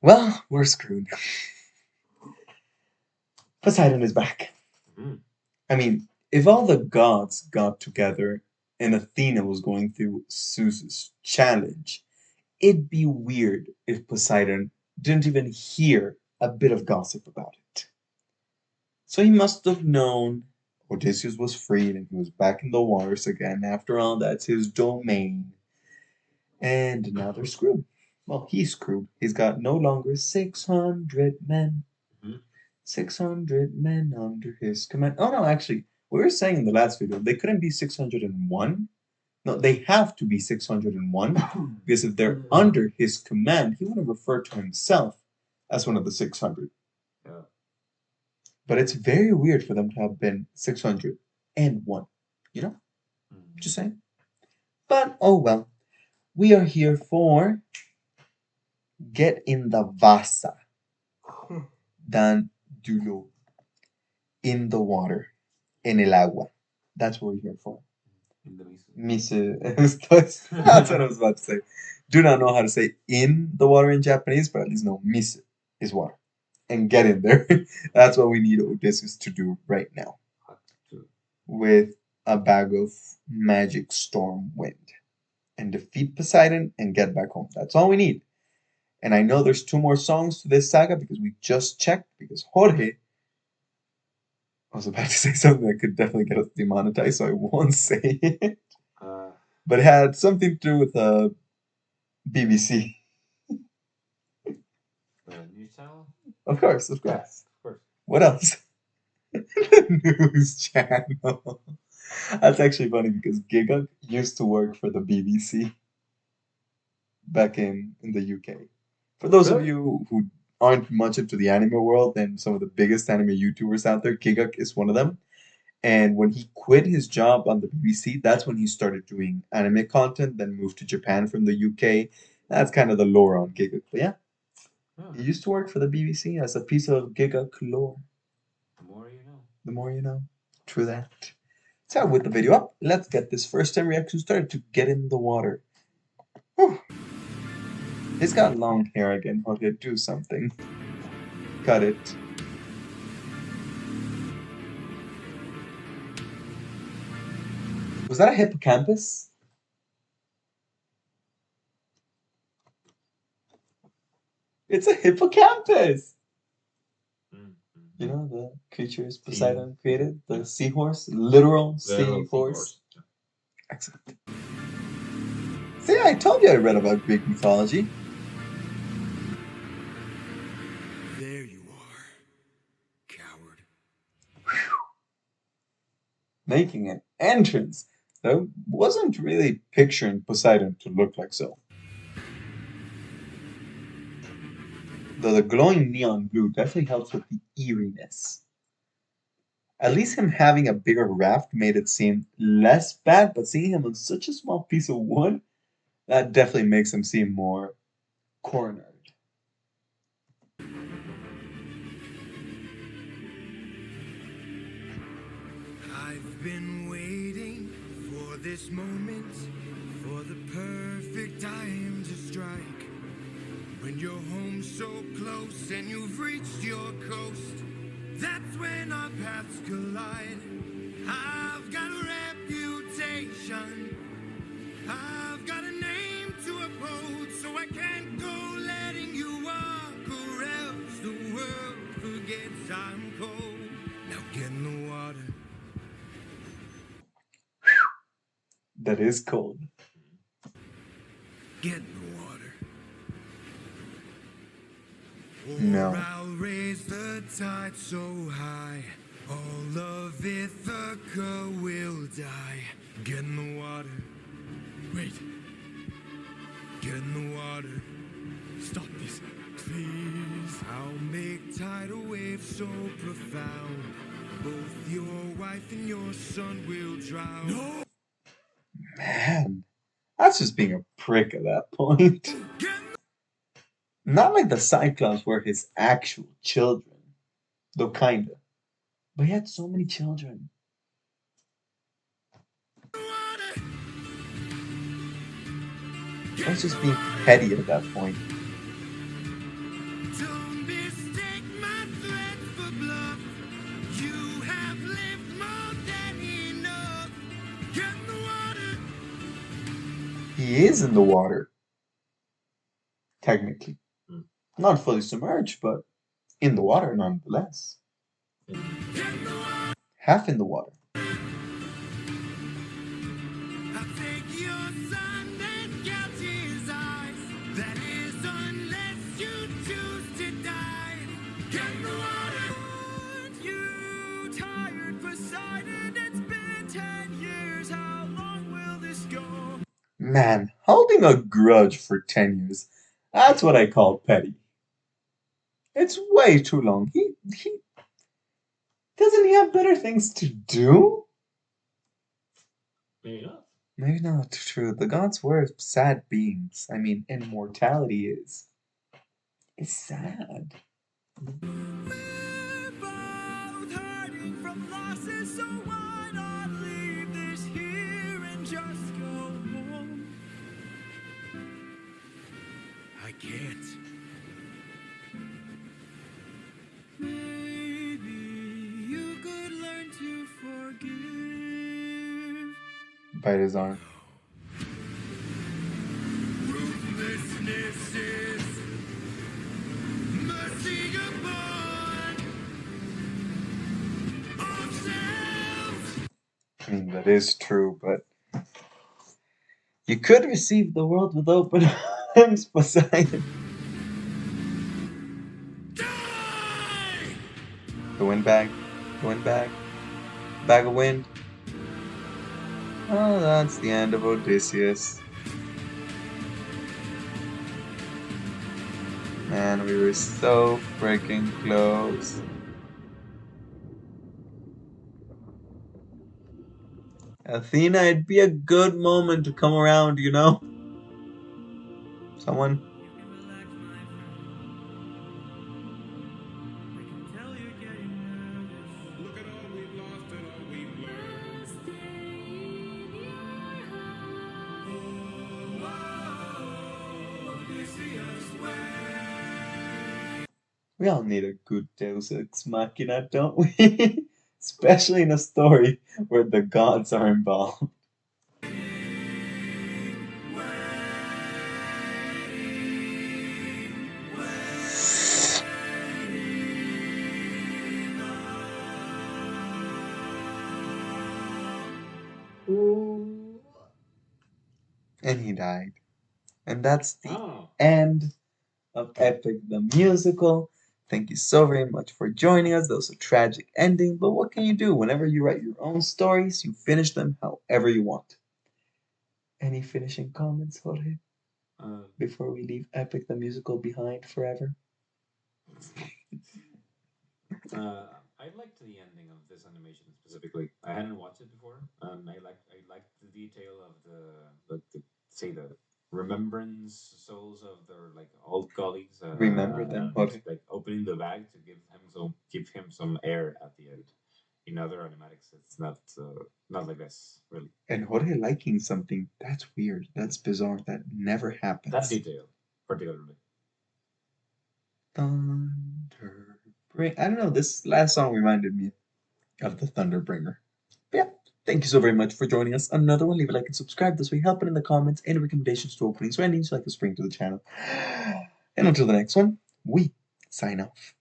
Well, we're screwed. Poseidon is back. Mm. I mean, if all the gods got together and Athena was going through Zeus's challenge, it'd be weird if Poseidon didn't even hear a bit of gossip about it. So he must have known Odysseus was freed and he was back in the waters again. After all, that's his domain. And now they're screwed. Well, he's screwed. He's got no longer 600 men. Mhm. 600 men under his command. Oh no, actually, we were saying in the last video, they couldn't be 601. No, they have to be 601 because if they're under his command, he would have referred to himself as one of the 600. Yeah. But it's very weird for them to have been 601. You know? Mm. Just saying. But oh well. We are here for Get in the Vasa. Dan Dulo. In the water. En el agua. That's what we're here for. In the miso. Mise. That's what I was about to say. Do not know how to say in the water in Japanese, but at least know mise is water. And get in there. That's what we need Odysseus to do right now. With a bag of magic storm wind. And defeat Poseidon and get back home. That's all we need. And I know there's 2 more songs to this saga because we just checked, because Jorge, I was about to say something that could definitely get us demonetized, so I won't say it. But it had something to do with BBC. The news channel? Of course, of course. Yes, of course. What else? The news channel. That's actually funny because Giga used to work for the BBC back in the UK. For those of Really? you who aren't much into the anime world, and some of the biggest anime YouTubers out there, Gigak is one of them. And when he quit his job on the BBC, that's when he started doing anime content, then moved to Japan from the UK. That's kind of the lore on Gigak. But yeah, Huh. he used to work for the BBC as a piece of Gigak lore. The more you know. The more you know. True that. So with the video up, let's get this first time reaction started to Get in the Water. Whew. He's got long hair again. Jorge, do something. Cut it. Was that a hippocampus? It's a hippocampus! Mm. You know, the creatures Poseidon created? The seahorse? Literal seahorse. Excellent. See, I told you I read about Greek mythology. There you are, coward. Making an entrance. I wasn't really picturing Poseidon to look like so. Though the glowing neon blue definitely helps with the eeriness. At least him having a bigger raft made it seem less bad, but seeing him on such a small piece of wood, that definitely makes him seem more cornered. I've been waiting for this moment, for the perfect time to strike. When you're home so close and you've reached your coast, that's when our paths collide. I've got a reputation, I've got a name to uphold, so I can't go letting you walk, or else the world forgets I'm cold. Now get in the water. That is cold. Get in the water. No. Or I'll raise the tide so high, all of Ithaca will die. Get in the water. Wait. Get in the water. Stop this, please. I'll make tidal waves so profound, both your wife and your son will drown. No! Man, that's just being a prick at that point. Get Not like the Cyclops were his actual children. Though kinda. But he had so many children. in the water. I was just being petty at that point. he is in the water. Technically. Mm. Not fully submerged, but in the water nonetheless. Half in the water. I think your son that gouges his eyes. That is, unless you choose to die. Get in the water. Aren't you tired, Poseidon? It's been 10 years. How long will this go? Man, holding a grudge for 10 years. That's what I call petty. It's way too long. He doesn't he have better things to do? Maybe not. Maybe not true. The gods were sad beings. I mean, immortality is sad. We're both hurting from losses, so why not leave this here and just go home? I can't. Maybe you could learn to forgive. Bite his arm. Ruthlessness is mercy upon ourselves. I mean, that is true, but you could receive the world with open arms, Poseidon. Die! The windbag. The windbag. Bag of wind. Oh, that's the end of Odysseus. Man, we were so freaking close. Athena, it'd be a good moment to come around, you know? Someone? You can relax, my friend. I can tell you're getting nervous. Look at all we've lost and all we've learned. We all need a good Deus Ex Machina, don't we? Especially in a story where the gods are involved. And he died. And that's the Oh. end of Epic the Musical. Thank you so very much for joining us. That was a tragic ending, but what can you do? Whenever you write your own stories, you finish them however you want. Any finishing comments, Jorge, before we leave Epic the Musical behind forever? I liked the ending of this animation specifically. I hadn't watched it before, and I liked the detail of the remembrance souls of their like old colleagues. Remember them, and, Jorge. like opening the bag to give him some air at the end. In other animatics, it's not like this really. And Jorge liking something, that's weird. That's bizarre. That never happens. That detail, particularly. Thunder Bring. I don't know. This last song reminded me of the Thunderbringer. But yeah, thank you so very much for joining us. Another one. Leave a like and subscribe. This way, help it in the comments. Any recommendations to openings or endings you'd like to bring to the channel. And until the next one, we sign off.